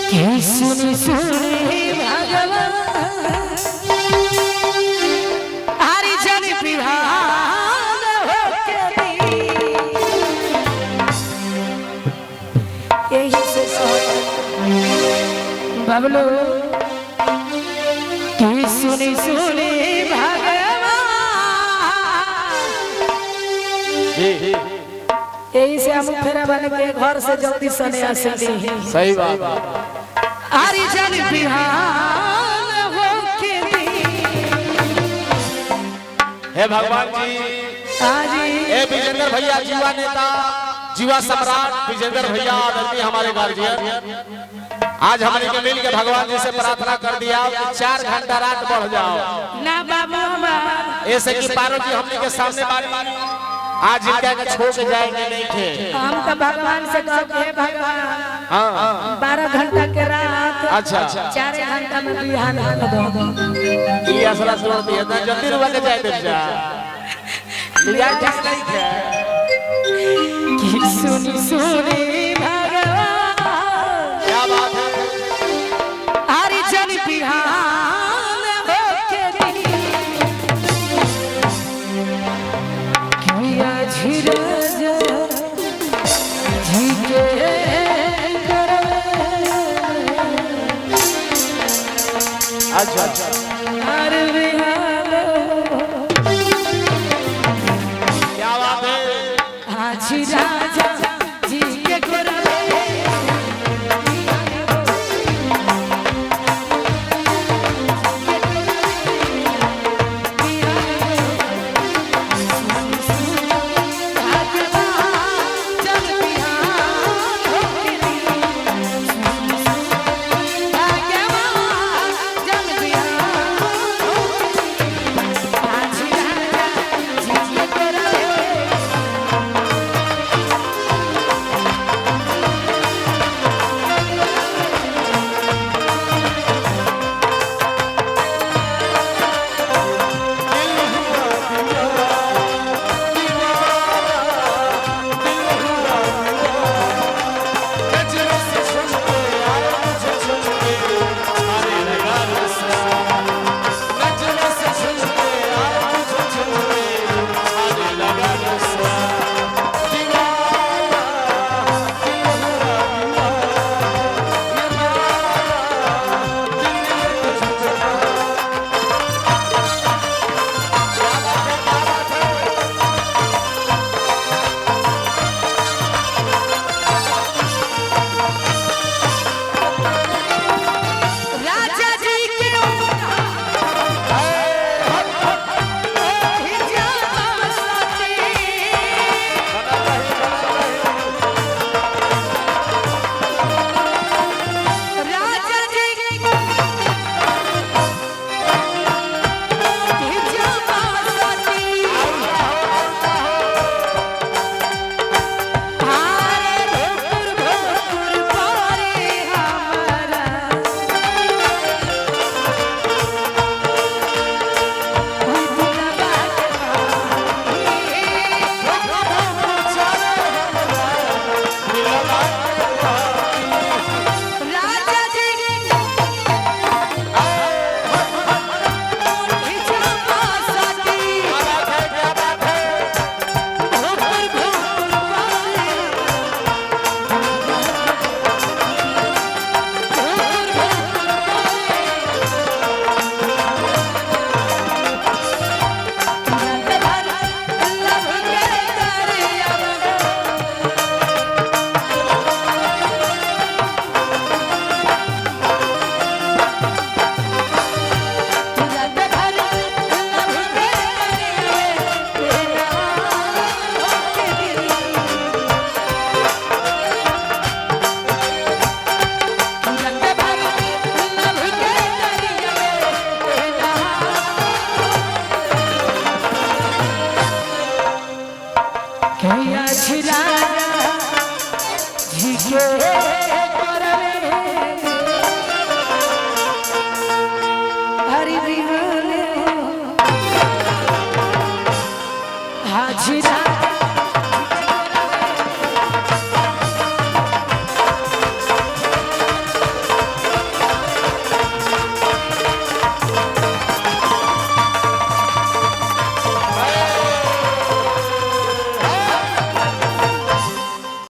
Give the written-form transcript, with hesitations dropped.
सुनी सुनी भगवान हरि जन बिहान होके दी यही से बबलू सुनी सुनी भगवान यही से हम फेरा बन के घर से जल्दी सने आसे सही बात हरि जन बिहान होके दी हे भगवान जी ए विजेंद्र भैया जीवा नेता जीवा सम्राट विजेंद्र भैया आदरणीय हमारे गार्जियन आज हमारे के मिल के भगवान जी से प्रार्थना कर दिया 4 घंटा रात बढ़ जाओ ना बाबा ऐसे की पारो की हमने के सामने बारी आज इनका के छोड़ के जाएंगे नहीं थे हम तो भगवान से कहते हैं भगवान हां 12 घंटा के रात अच्छा 4 घंटा में बिहान हो दो ये असला छोड़ दिया ना जल्दी रुआ के जाए दे जा लिया ठीक नहीं है कि सुनी सुनी भगवान क्या बात है हरि जन बिहान होके दी किया झिरज झिके अच्छा